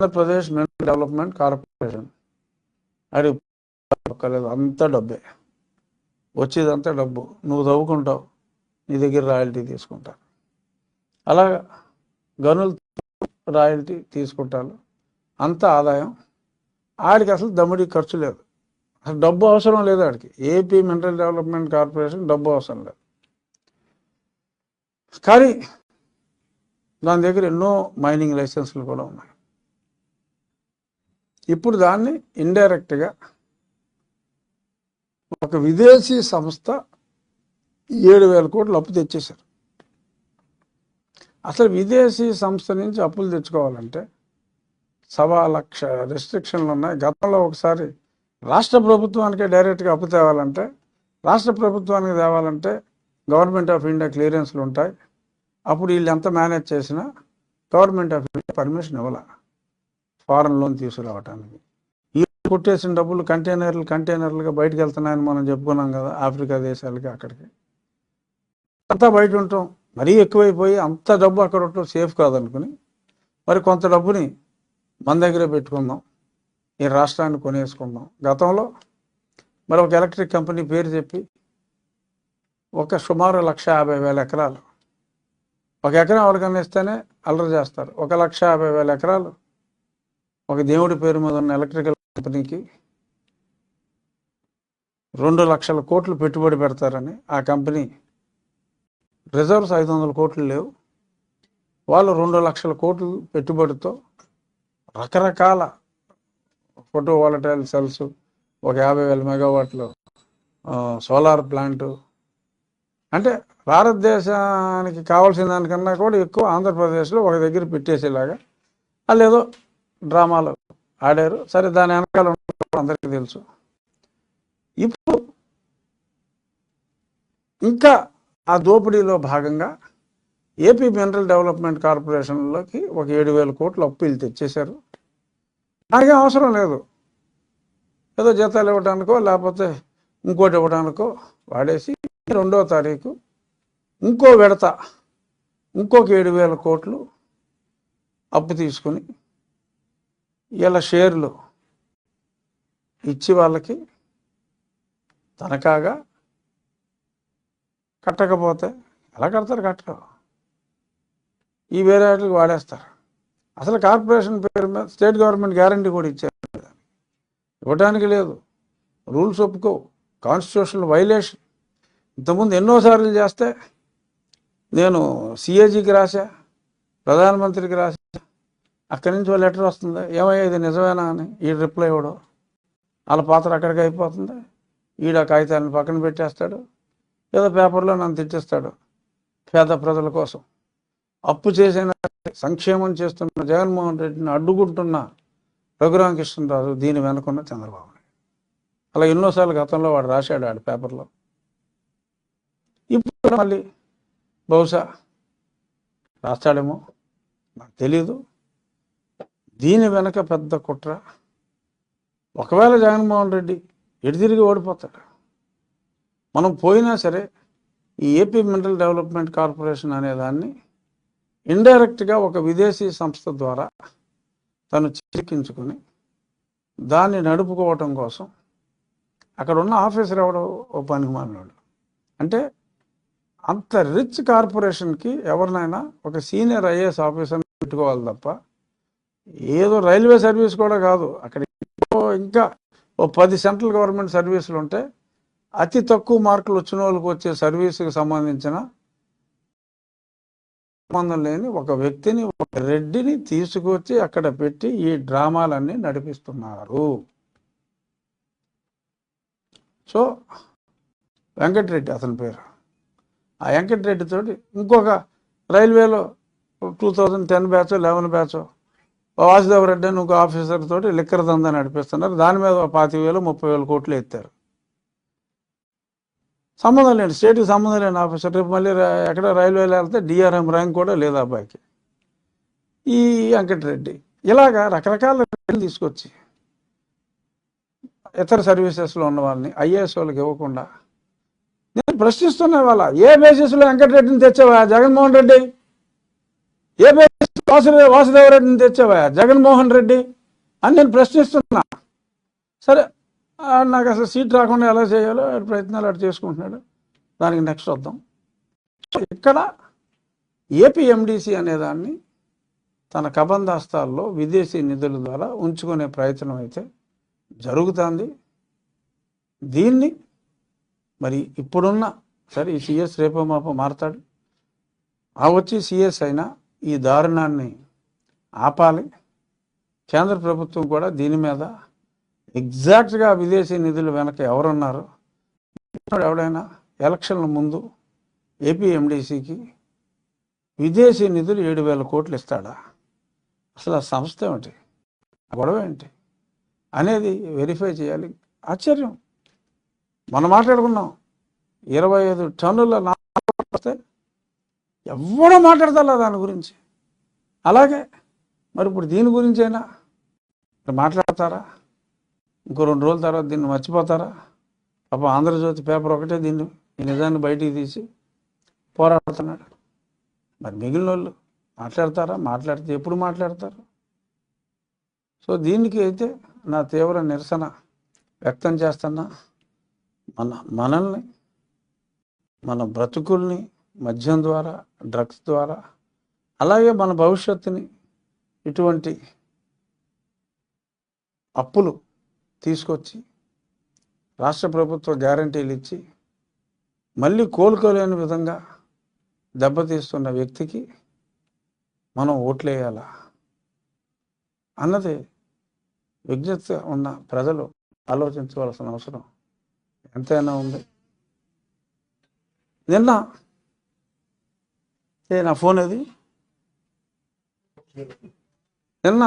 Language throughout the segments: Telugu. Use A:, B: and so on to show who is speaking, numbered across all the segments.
A: ఆంధ్రప్రదేశ్ మినరల్ డెవలప్మెంట్ కార్పొరేషన్ అది ఒక్కలేదు, అంతా డబ్బే వచ్చేదంతా డబ్బు. నువ్వు తవ్వుకుంటావు, నీ దగ్గర రాయల్టీ తీసుకుంటారు. అలా గనులు రాయల్టీ తీసుకుంటారు, అంత ఆదాయం. ఆడికి అసలు దమ్ముడి ఖర్చు లేదు, అసలు డబ్బు అవసరం లేదు ఆడికి. ఏపీ మినరల్ డెవలప్మెంట్ కార్పొరేషన్ డబ్బు అవసరం లేదు. కానీ దాని దగ్గర ఎన్నో మైనింగ్ లైసెన్సులు కూడా ఉన్నాయి. ఇప్పుడు దాన్ని ఇండైరెక్ట్గా ఒక విదేశీ సంస్థ 7,000 కోట్లు అప్పు తెచ్చేశారు. అసలు విదేశీ సంస్థ నుంచి అప్పులు తెచ్చుకోవాలంటే 1,00,000 రెస్ట్రిక్షన్లు ఉన్నాయి. గతంలో ఒకసారి రాష్ట్ర ప్రభుత్వానికే డైరెక్ట్గా అప్పు తేవాలంటే, రాష్ట్ర ప్రభుత్వానికి తేవాలంటే గవర్నమెంట్ ఆఫ్ ఇండియా క్లియరెన్స్లు ఉంటాయి. అప్పుడు వీళ్ళు ఎంత మేనేజ్ చేసినా గవర్నమెంట్ ఆఫ్ ఇండియా పర్మిషన్ ఇవ్వాల ఫారెన్ లోన్ తీసుకురావటానికి. ఈ కొట్టేసిన డబ్బులు కంటైనర్లుగా బయటకు వెళ్తున్నాయని మనం చెప్పుకున్నాం కదా, ఆఫ్రికా దేశాలకి అక్కడికి. అంతా బయట ఉంటాం, మరీ ఎక్కువైపోయి అంత డబ్బు అక్కడ ఉండటం సేఫ్ కాదనుకుని మరి కొంత డబ్బుని మన దగ్గరే పెట్టుకుందాం, ఈ రాష్ట్రాన్ని కొనేసుకుందాం. గతంలో మరి ఒక ఎలక్ట్రిక్ కంపెనీ పేరు చెప్పి ఒక సుమారు 1,50,000 ఎకరాలు, ఒక ఎకరం ఎవరికన్నా ఇస్తేనే అల్లరి చేస్తారు. 1,50,000 ఎకరాలు ఒక దేవుడి పేరు మీద ఉన్న ఎలక్ట్రికల్ కంపెనీకి 2,00,000 కోట్లు పెట్టుబడి పెడతారని ఆ కంపెనీ రిజర్వ్స్ 500 కోట్లు లేవు. వాళ్ళు 2,00,000 కోట్లు పెట్టుబడితో రకరకాల ఫోటో వాలటైల్ సెల్స్, ఒక 50,000 మెగావాట్లు సోలార్ ప్లాంటు, అంటే భారతదేశానికి కావాల్సిన దానికన్నా కూడా ఎక్కువ ఆంధ్రప్రదేశ్లో ఒక దగ్గర పెట్టేసేలాగా వాళ్ళు ఏదో డ్రామాలు ఆడారు. సరే, దాని వెనకాల అందరికీ తెలుసు. ఇప్పుడు ఇంకా ఆ దోపిడీలో భాగంగా ఏపీ మినరల్ డెవలప్మెంట్ కార్పొరేషన్లోకి ఒక 7,000 కోట్లు అప్పులు తెచ్చేశారు. దానికి అవసరం లేదు, ఏదో జీతాలు ఇవ్వడానికో లేకపోతే ఇంకోటి ఇవ్వడానికో వాడేసి 2వ తారీఖు ఇంకో విడత ఇంకొక 7,000 కోట్లు అప్పు తీసుకుని ఇలా షేర్లు ఇచ్చి వాళ్ళకి తనఖాగా కట్టకపోతే ఎలా కడతారు? కట్టరు, ఈ వేరే వాటికి వాడేస్తారు. అసలు కార్పొరేషన్ పేరు మీద స్టేట్ గవర్నమెంట్ గ్యారంటీ కూడా ఇచ్చారు, ఇవ్వడానికి లేదు. రూల్స్ ఒప్పుకో, కాన్స్టిట్యూషనల్ వైలేషన్. ఇంతకుముందు ఎన్నోసార్లు చేస్తే నేను సిఏజీకి రాశా, ప్రధానమంత్రికి రాశా, అక్కడి నుంచి ఒక లెటర్ వస్తుంది, ఏమయ్యా ఇది నిజమేనా అని. ఈ రిప్లై ఇవ్వడం, వాళ్ళ పాత్ర అక్కడికి అయిపోతుంది. ఈడ కాగితాలను పక్కన పెట్టేస్తాడు, ఏదో పేపర్లో నన్ను తిట్టిస్తాడు. పేద ప్రజల కోసం అప్పు చేసిన సంక్షేమం చేస్తున్న జగన్మోహన్ రెడ్డిని అడ్డుకుంటున్న రఘురామకృష్ణరాజు దీని వెనుకున్న చంద్రబాబు నాయుడు. అలా ఎన్నోసార్లు గతంలో వాడు రాశాడు ఆడి పేపర్లో. ఇప్పుడు మళ్ళీ బహుశా రాస్తాడేమో, నాకు తెలీదు. దీని వెనక పెద్ద కుట్ర. ఒకవేళ జగన్మోహన్ రెడ్డి ఎడితిరిగి ఓడిపోతాడు, మనం పోయినా సరే ఈ ఏపీ మినరల్ డెవలప్మెంట్ కార్పొరేషన్ అనేదాన్ని ఇండైరెక్ట్గా ఒక విదేశీ సంస్థ ద్వారా తను చిక్కించుకొని దాన్ని నడుపుకోవటం కోసం అక్కడ ఉన్న ఆఫీసర్ ఎవడో ఓ పనికి మాలినాడు. అంటే అంత రిచ్ కార్పొరేషన్కి ఎవరినైనా ఒక సీనియర్ ఐఏఎస్ ఆఫీసర్ని పెట్టుకోవాలి తప్ప, ఏదో రైల్వే సర్వీస్ కూడా కాదు. అక్కడ ఇంకా ఓ 10 సెంట్రల్ గవర్నమెంట్ సర్వీసులు ఉంటే అతి తక్కువ మార్కులు వచ్చిన వాళ్ళకి వచ్చే సర్వీసుకి సంబంధించిన సంబంధం లేని ఒక వ్యక్తిని, ఒక రెడ్డిని తీసుకొచ్చి అక్కడ పెట్టి ఈ డ్రామాలన్నీ నడిపిస్తున్నారు. సో వెంకటరెడ్డి అతని పేరు. ఆ వెంకటరెడ్డి తోటి ఇంకొక రైల్వేలో 2010 బ్యాచ్ 11 బ్యాచ్ వాసుదేవ రెడ్డి అని ఇంకో ఆఫీసర్ తోటి లిక్కర్ దందా నడిపిస్తున్నారు. దాని మీద 25,000 30,000 కోట్లు ఎత్తారు. సంబంధం లేని, స్టేట్కి సంబంధం లేని ఆఫీసర్. రేపు మళ్ళీ ఎక్కడ రైల్వేలో వెళ్తే డిఆర్ఎం ర్యాంక్ కూడా లేదు అబ్బాయికి. ఈ వెంకటరెడ్డి ఇలాగా రకరకాల తీసుకొచ్చి ఇతర సర్వీసెస్లో ఉన్న వాళ్ళని ఐఏఎస్ వాళ్ళకి ఇవ్వకుండా నేను ప్రశ్నిస్తున్నా. వాళ్ళ ఏ బేసిస్లో వెంకటరెడ్డిని తెచ్చావా జగన్మోహన్ రెడ్డి? ఏ బేసిస్ వాసుదేవరెడ్డిని తెచ్చావా, జగన్మోహన్ రెడ్డి అని నేను ప్రశ్నిస్తున్నా. సరే, నాకు అసలు సీట్ రాకుండా ఎలా చేయాలో ప్రయత్నాలు అటు చేసుకుంటున్నాడు. దానికి నెక్స్ట్ వద్దాం. ఇక్కడ ఏపీఎండిసి అనేదాన్ని తన కబంధాస్తాల్లో విదేశీ నిధుల ద్వారా ఉంచుకునే ప్రయత్నం అయితే జరుగుతుంది. దీన్ని మరి ఇప్పుడున్న సరే ఈ సిఎస్ రేపో మాపో మారతాడు, వచ్చి సిఎస్ అయినా ఈ దారుణాన్ని ఆపాలి. కేంద్ర ప్రభుత్వం కూడా దీని మీద ఎగ్జాక్ట్గా విదేశీ నిధులు వెనక ఎవరున్నారు, ఎవడైనా ఎలక్షన్ల ముందు ఏపీఎండిసికి విదేశీ నిధులు 7,000 కోట్లు ఇస్తాడా, అసలు ఆ సంస్థ ఏమిటి, గొడవ ఏంటి అనేది వెరిఫై చేయాలి. ఆశ్చర్యం, మనం మాట్లాడుకున్నాం 25 టన్నుల వస్తే ఎవడో మాట్లాడతా దాని గురించి. అలాగే మరి ఇప్పుడు దీని గురించి అయినా మాట్లాడతారా? ఇంకో 2 రోజుల తర్వాత దీన్ని మర్చిపోతారా? పాపం ఆంధ్రజ్యోతి పేపర్ ఒకటే దీన్ని ఈ నిజాన్ని బయటికి తీసి పోరాడుతున్నాడు. మరి మిగిలిన వాళ్ళు మాట్లాడతారా? మాట్లాడితే ఎప్పుడు మాట్లాడతారు? సో దీనికి అయితే నా తీవ్ర నిరసన వ్యక్తం చేస్తున్నా. మనల్ని మన బ్రతుకుల్ని మద్యం ద్వారా, డ్రగ్స్ ద్వారా, అలాగే మన భవిష్యత్తుని ఇటువంటి అప్పులు తీసుకొచ్చి రాష్ట్ర ప్రభుత్వ గ్యారంటీలు ఇచ్చి మళ్ళీ కోలుకోలేని విధంగా దెబ్బతీస్తున్న వ్యక్తికి మనం ఓట్లేయాలా అన్నది విజ్ఞత ఉన్న ప్రజలు ఆలోచించవలసిన అవసరం ఎంతైనా ఉంది. నిన్న నా ఫోన్ అది నిన్న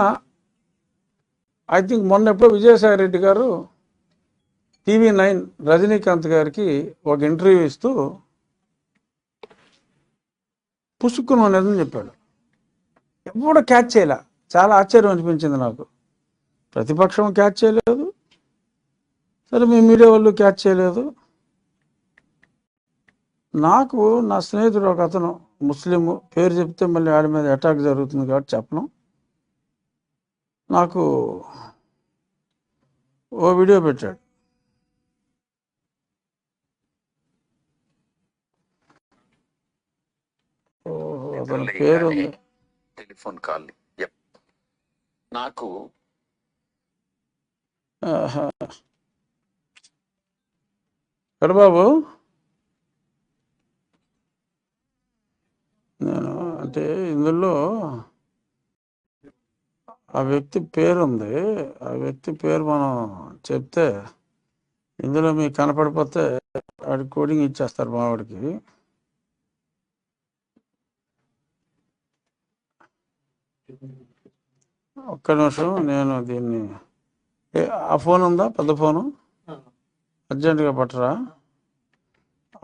A: ఐ థింక్ మొన్న ఎప్పుడో విజయసాయి రెడ్డి గారు TV9 రజనీకాంత్ గారికి ఒక ఇంటర్వ్యూ ఇస్తూ పుసుక్కుని ఉన్నదని చెప్పాడు. ఎప్పుడూ క్యాచ్ చేయలే. చాలా ఆశ్చర్యం అనిపించింది నాకు. ప్రతిపక్షం క్యాచ్ చేయలేదు, సరే మీ మీడియా వాళ్ళు క్యాచ్ చేయలేదు. నాకు నా స్నేహితుడు ఒక అతను ముస్లిము, పేరు చెప్తే మళ్ళీ ఆడి మీద అటాక్ జరుగుతుంది కాబట్టి చెప్పను, నాకు ఓ వీడియో పెట్టాడు. అతని పేరు
B: టెలిఫోన్ కాల్ నాకు
A: బాబు, నేను అంటే ఇందులో ఆ వ్యక్తి పేరు ఉంది. ఆ వ్యక్తి పేరు మనం చెప్తే ఇందులో మీకు కనపడిపోతే వాడికి కోడింగ్ ఇచ్చేస్తారు మావాడికి. ఒక్క నిమిషం, నేను దీన్ని ఆ ఫోన్ ఉందా, పెద్ద ఫోను, అర్జెంటుగా పట్టరా.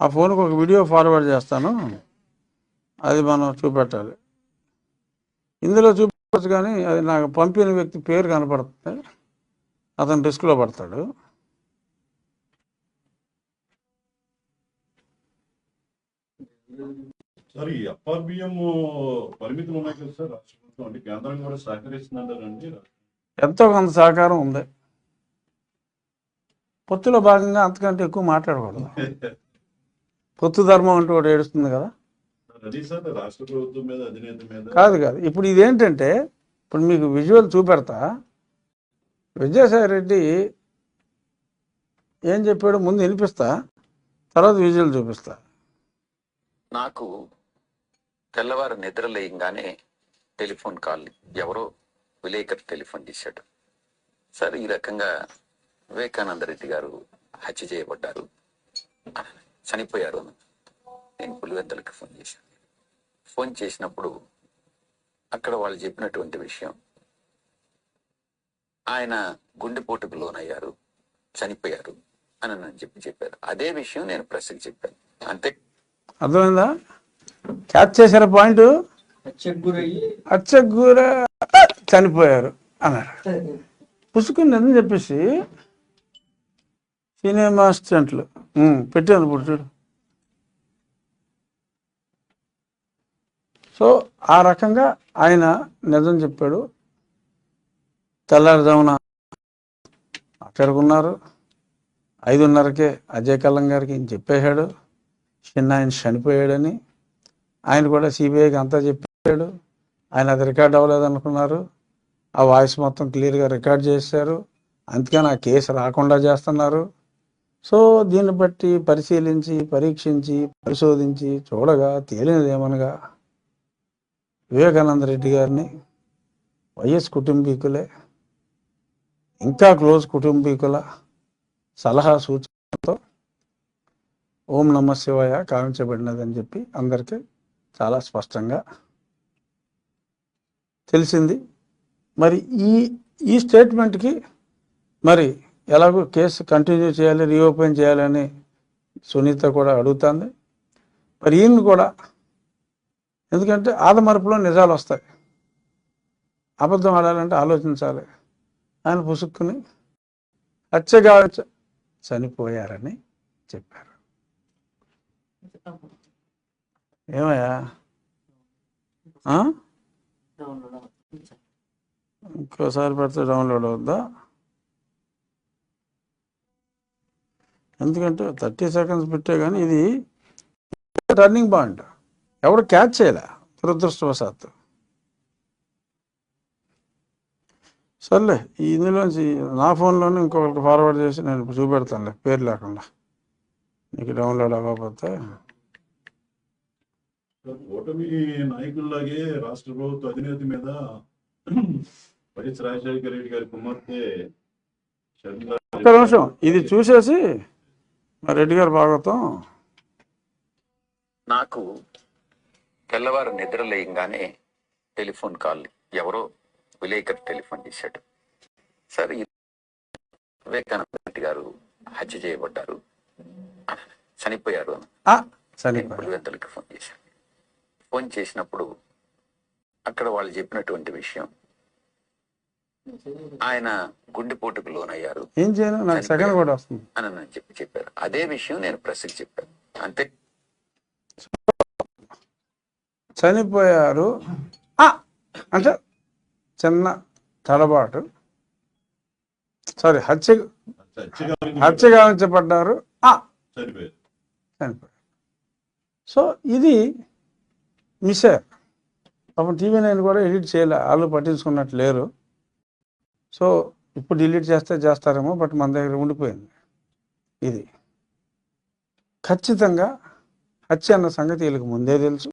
A: ఆ ఫోన్కి ఒక వీడియో ఫార్వర్డ్ చేస్తాను, అది మనం చూపెట్టాలి. ఇందులో చూపించవచ్చు కానీ అది నాకు పంపిన వ్యక్తి పేరు కనపడుతుంది, అతను రిస్క్లో పడతాడు.
C: సార్, ఈ FRBM పరిమితులు ఉన్నాయి కదా సార్, రాష్ట్ర ప్రభుత్వం అంటే కేంద్రం కూడా సహకరిస్తుందంటారండి? ఎంతో
A: కొంత సహకారం ఉంది. పొత్తులో భాగంగా అంతకంటే ఎక్కువ మాట్లాడకూడదు. పొత్తు ధర్మం అంటూ ఒకటి ఏడుస్తుంది కదా,
C: అది సార్ రాష్ట్ర ప్రభుత్వం మీద, అధినేత మీద
A: కాదు. ఇప్పుడు ఇదేంటంటే, ఇప్పుడు మీకు విజువల్ చూపెడతా. విజయసాయి రెడ్డి ఏం చెప్పాడో ముందు వినిపిస్తా, తర్వాత విజువల్ చూపిస్తా.
B: నాకు తెల్లవారు నిద్ర లేయంగానే టెలిఫోన్ కాల్, ఎవరో విలేకరు టెలిఫోన్ చేశాడు. సార్, ఈ రకంగా వివేకానంద రెడ్డి గారు హత్య చేయబడ్డారు, చనిపోయారు. నేను పులివెందులకు ఫోన్ చేశాను. ఫోన్ చేసినప్పుడు అక్కడ వాళ్ళు చెప్పినటువంటి విషయం, ఆయన గుండెపోటుకు లోనయ్యారు, చనిపోయారు అని నన్ను చెప్పారు. అదే విషయం నేను ప్రెస్కి చెప్పాను. అంతే.
A: అర్థమైందా? క్యాచ్ చేశారు పాయింట్. అచ్చగుర చనిపోయారు అన్నారు. పుసుకుని అని చెప్పేసి సినిమా స్టంట్లు పెట్టాను. ఇప్పుడు చూడు, సో ఆ రకంగా ఆయన నిజం చెప్పాడు. తెల్లారుజామున అక్కడికి ఉన్నారు. 5:30కే అజయ్ కల్లం గారికి ఈయన చెప్పేశాడు చిన్న ఆయన చనిపోయాడని. ఆయన కూడా సిబిఐకి అంతా చెప్పాడు. ఆయన అది రికార్డ్ అవ్వలేదు అనుకున్నారు. ఆ వాయిస్ మొత్తం క్లియర్గా రికార్డ్ చేశారు. అందుకని ఆ కేసు రాకుండా చేస్తున్నారు. సో దీన్ని బట్టి పరిశీలించి పరీక్షించి పరిశోధించి చూడగా తేలినదేమనగా వివేకానంద రెడ్డి గారిని వైఎస్ కుటుంబీకులే, ఇంకా క్లోజ్ కుటుంబీకుల సలహా సూచనతో ఓం నమ శివాయ కావించబడినదని చెప్పి అందరికీ చాలా స్పష్టంగా తెలిసింది. మరి ఈ స్టేట్మెంట్కి మరి ఎలాగో కేసు కంటిన్యూ చేయాలి, రీఓపెన్ చేయాలని సునీత కూడా అడుగుతుంది. మరి ఈయన కూడా, ఎందుకంటే ఆదమరుపులో నిజాలు వస్తాయి, అబద్ధం ఆడాలంటే ఆలోచించాలి. ఆయన పుసుక్కుని హత్యగా చనిపోయారని చెప్పారు. ఏమయ్యా ఇంకోసారి పెడితే డౌన్లోడ్ అవుద్దా? ఎందుకంటే 30 సెకండ్స్ పెట్టే కానీ ఇది టర్నింగ్ పాయింట్. ఎవరు క్యాచ్ చేయలే దురదృష్టవశాత్తు. సర్లే ఇందులోంచి నా ఫోన్లోనే ఇంకొకరికి ఫార్వర్డ్ చేసి నేను చూపెడతానులే, పేరు లేకుండా. నీకు డౌన్లోడ్ అవ్వకపోతే.
C: ఓటమి నాయకుల్లాగే రాష్ట్ర ప్రభుత్వ అధినేత మీద వైఎస్ రాజశేఖర రెడ్డి గారి కుమార్తె
A: ఒక్క నిమిషం ఇది చూసేసి రెడ్డి గారు భాగవతం.
B: నాకు తెల్లవారు నిద్ర లేయంగానే టెలిఫోన్ కాల్, ఎవరో విలేకరు టెలిఫోన్ చేశాడు. సార్ వివేకానంద రెడ్డి గారు హత్య చేయబడ్డారు, చనిపోయారు అని పులివెందులకి ఫోన్ చేశాను. ఫోన్ చేసినప్పుడు అక్కడ వాళ్ళు చెప్పినటువంటి విషయం, ఆయన గుండెపోటుకు లోనయ్యారు
A: ఏం చేయను, నాకు సెకండ్ కూడా వస్తుంది
B: అని చెప్పారు. అదే విషయం నేను ప్రెస్కి చెప్పాను. అంతే,
A: చనిపోయారు అంటే చిన్న తడబాటు, సారీ హత్య గావించబడ్డారు, చనిపోయారు. సో ఇది మిస్ అయ్యారు. పాపం టీవీ 9 కూడా ఎడిట్ చేయలే, వాళ్ళు పట్టించుకున్నట్టు లేరు. సో ఇప్పుడు డిలీట్ చేస్తే చేస్తారేమో, బట్ మన దగ్గర ఉండిపోయింది. ఇది ఖచ్చితంగా హత్య అన్న సంగతి వీళ్ళకి ముందే తెలుసు.